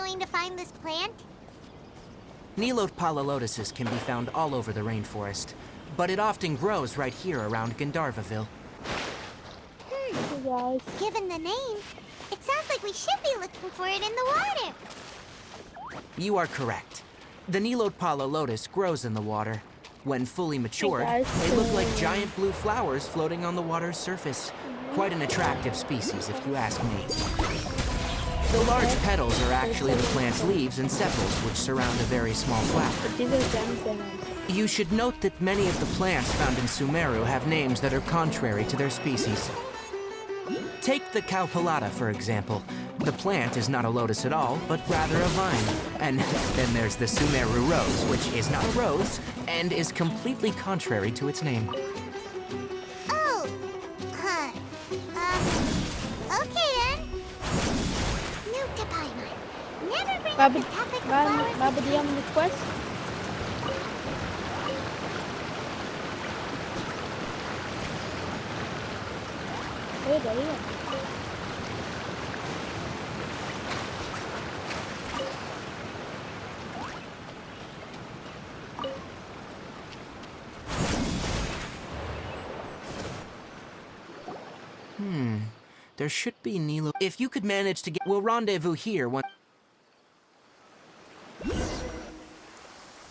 going to find this plant? Nilote lotuses can be found all over the rainforest, but it often grows right here around Gandharvaville. Hey guys. Given the name, it sounds like we should be looking for it in the water. You are correct. The Nilote lotus grows in the water. When fully matured, they look like giant blue flowers floating on the water's surface. Quite an attractive species, if you ask me. The large petals are actually the plant's leaves and sepals, which surround a very small flower. You should note that many of the plants found in Sumeru have names that are contrary to their species. Take the Cowpelata, for example. The plant is not a lotus at all, but rather a vine. And then there's the Sumeru rose, which is not a rose, and is completely contrary to its name. Oh, okay then. Note to Paimon. Never bring up the topic of flowers. Waar die aan de quest? Oh, daar hier. There should be Nilo. If you could manage to get... We'll rendezvous here when... Hey,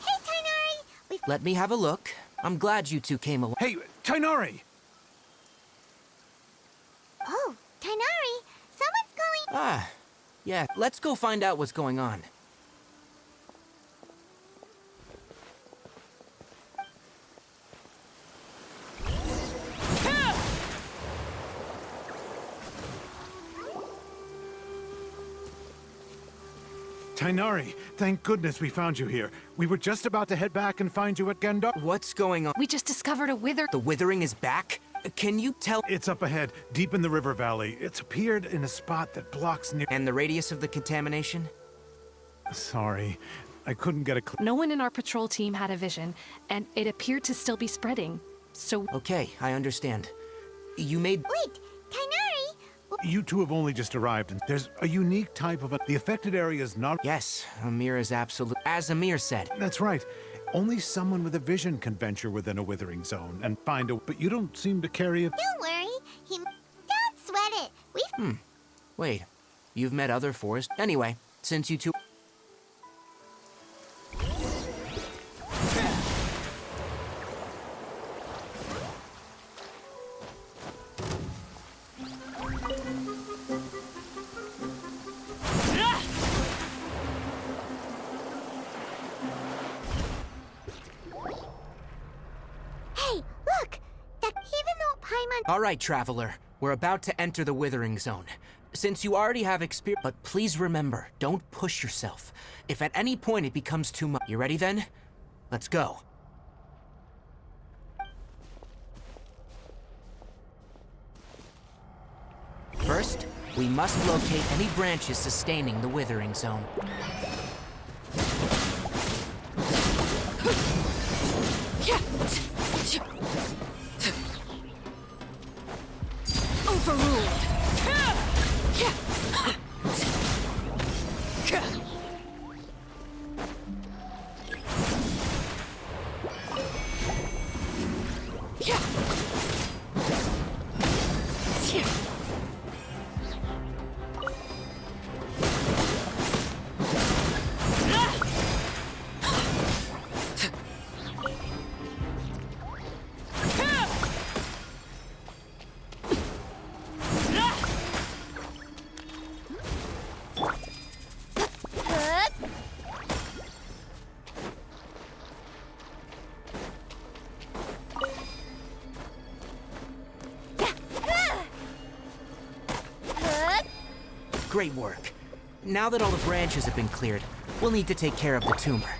Tighnari! Let me have a look. I'm glad you two came along. Hey, Tighnari! Oh, Tighnari! Someone's calling... Ah, yeah. Let's go find out what's going on. Tighnari, thank goodness we found you here. We were just about to head back and find you at Gandhar. What's going on? We just discovered a wither. The withering is back? Can you tell... It's up ahead, deep in the river valley. It's appeared in a spot that blocks near... And the radius of the contamination? Sorry, I couldn't get a... No one in our patrol team had a vision, and it appeared to still be spreading. So... Okay, I understand. You made... Wait, Tighnari! You two have only just arrived, and there's a unique type of... The affected area is not... Yes, Amir is absolute... As Amir said. That's right. Only someone with a vision can venture within a withering zone and find a... But you don't seem to carry a... Don't worry. Don't sweat it. We've... Wait, you've met other forest... Anyway, since you two... All right, Traveler. We're about to enter the Withering Zone. Since you already have experience... But please remember, don't push yourself. If at any point it becomes too much... You ready then? Let's go. First, we must locate any branches sustaining the Withering Zone. Overruled. Great work. Now that all the branches have been cleared, we'll need to take care of the tumor.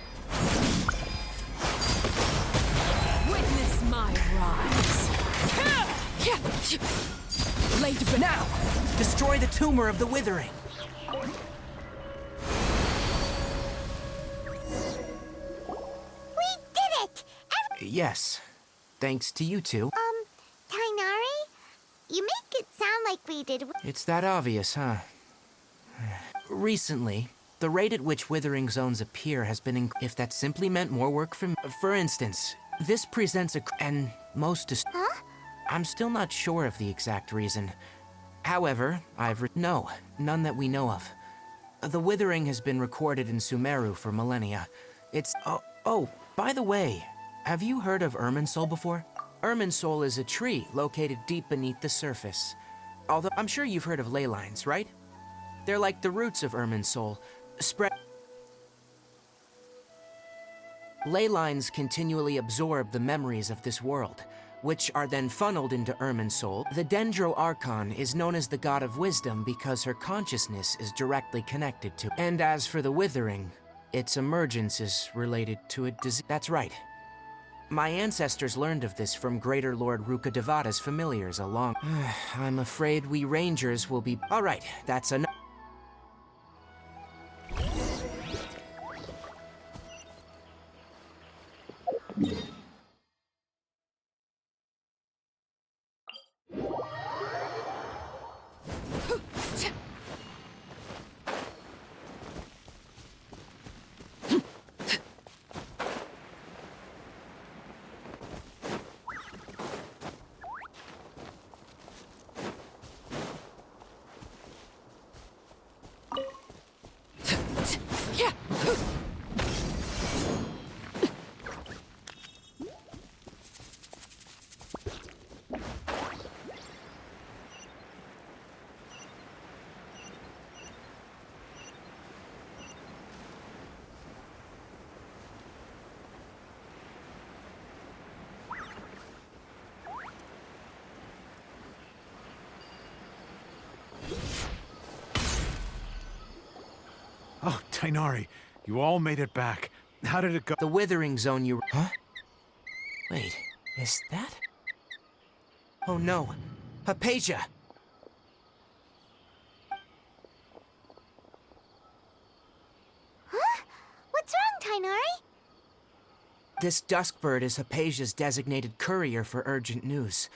Witness my rise. Now! Destroy the tumor of the Withering! We did it! Yes. Thanks to you two. Tighnari? You make it sound like we did... It's that obvious, huh? Recently, The rate at which withering zones appear has been if that simply meant more work from. For instance, this presents and most Huh? I'm still not sure of the exact reason. However, no, none that we know of. The withering has been recorded in Sumeru for millennia. It's by the way, have you heard of Irminsul before? Irminsul is a tree located deep beneath the surface. Although I'm sure you've heard of ley lines, right? They're like the roots of Irminsul, spread. Ley lines continually absorb the memories of this world, which are then funneled into Irminsul. The Dendro Archon is known as the god of wisdom because her consciousness is directly connected to. And as for the withering, its emergence is related to a disease. That's right. My ancestors learned of this from Greater Lord Rukkhadevata's familiars along. I'm afraid we rangers will be. All right, that's enough. Oh, Tainari, you all made it back. How did it go? The withering zone you. Huh? Wait, is that? Oh no, Hypatia! Huh? What's wrong, Tainari? This duskbird is Hypatia's designated courier for urgent news.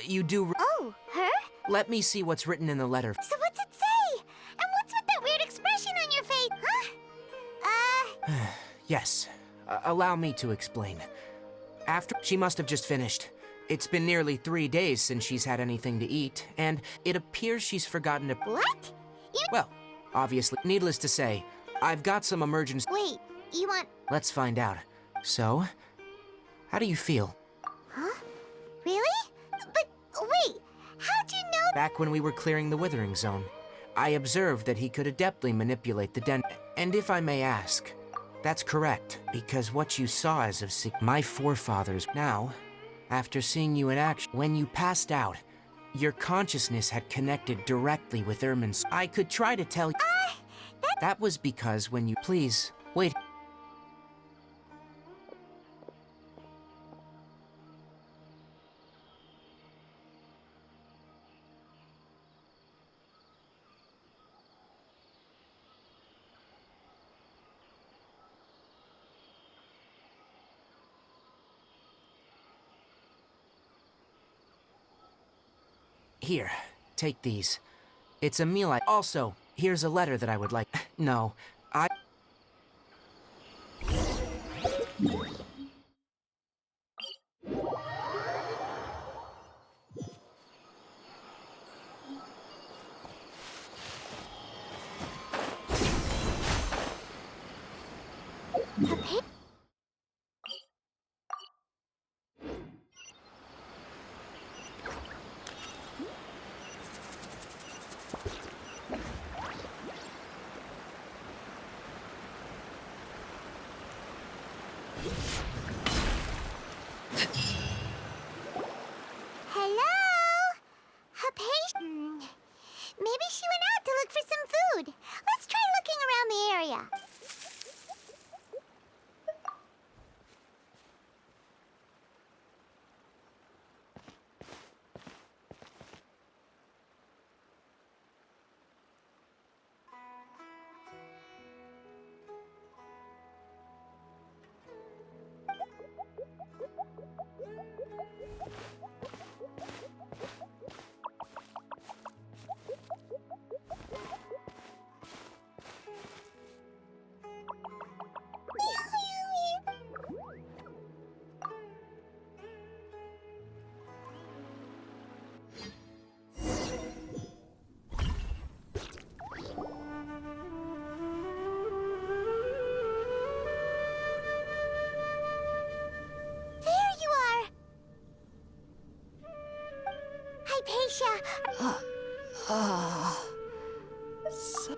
You do. Oh, her? Let me see what's written in the letter. So what's it say? And what's with that weird expression on your face? Huh? Yes, allow me to explain. After she must have just finished. It's been nearly 3 days since she's had anything to eat, and it appears she's forgotten to. What? Well, obviously, needless to say, I've got some emergency. Wait, you want... Let's find out. So, how do you feel? Huh? Really? But wait, how'd you know... Back when we were clearing the withering zone, I observed that he could adeptly manipulate the den. And if I may ask, that's correct, because what you saw as of my forefathers. Now, after seeing you in action, when you passed out, your consciousness had connected directly with Irmin's. I could try to tell you. That was because when you. Please, wait. Here, take these. It's a meal I... Also, here's a letter that I would like... No, I... Hello? Hypatia? Maybe she went out to look for some food. Let's try looking around the area.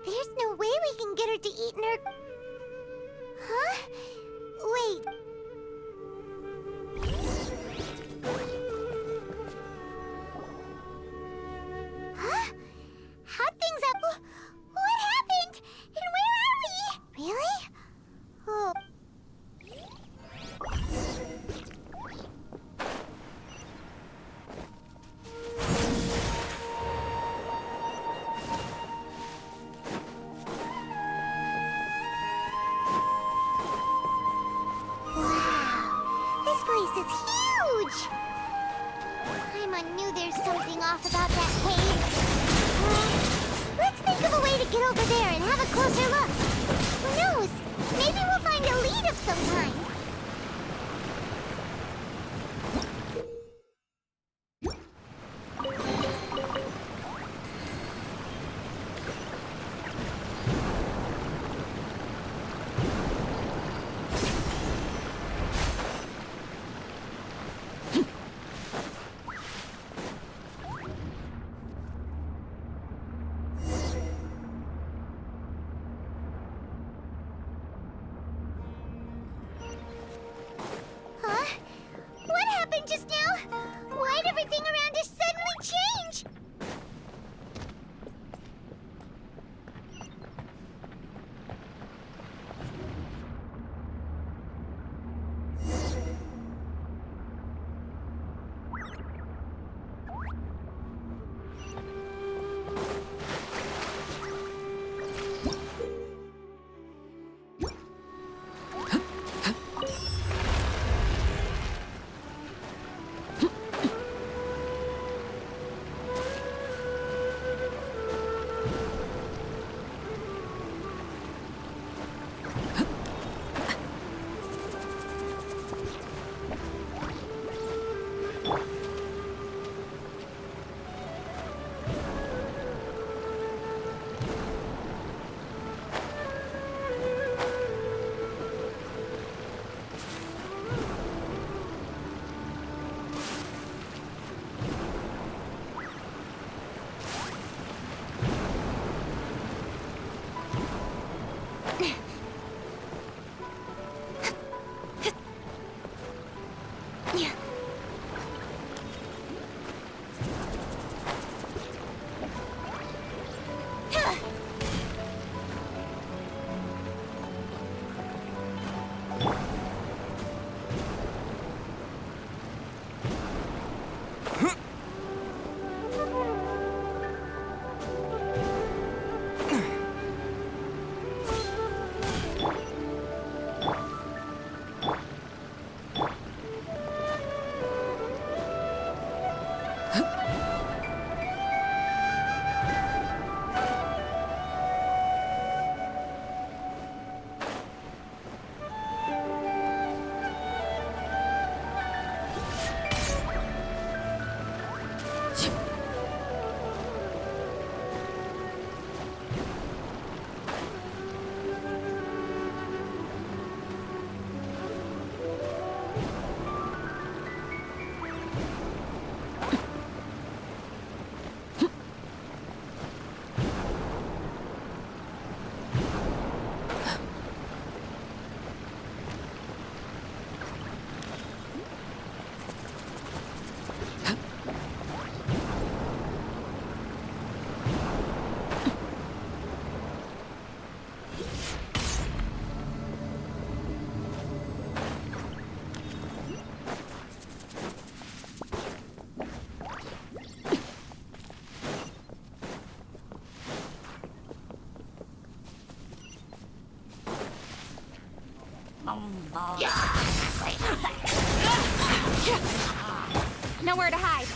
There's no way we can get her to eat in her... Huh? Wait. Huh? How'd things up? What happened? And where are we? Really? Oh. This is huge! Paimon knew there's something off about that cave. Let's think of a way to get over there and have a closer look. Who knows? Maybe we'll find a lead of some kind. Just now? Why'd everything around us suddenly change? Nowhere to hide.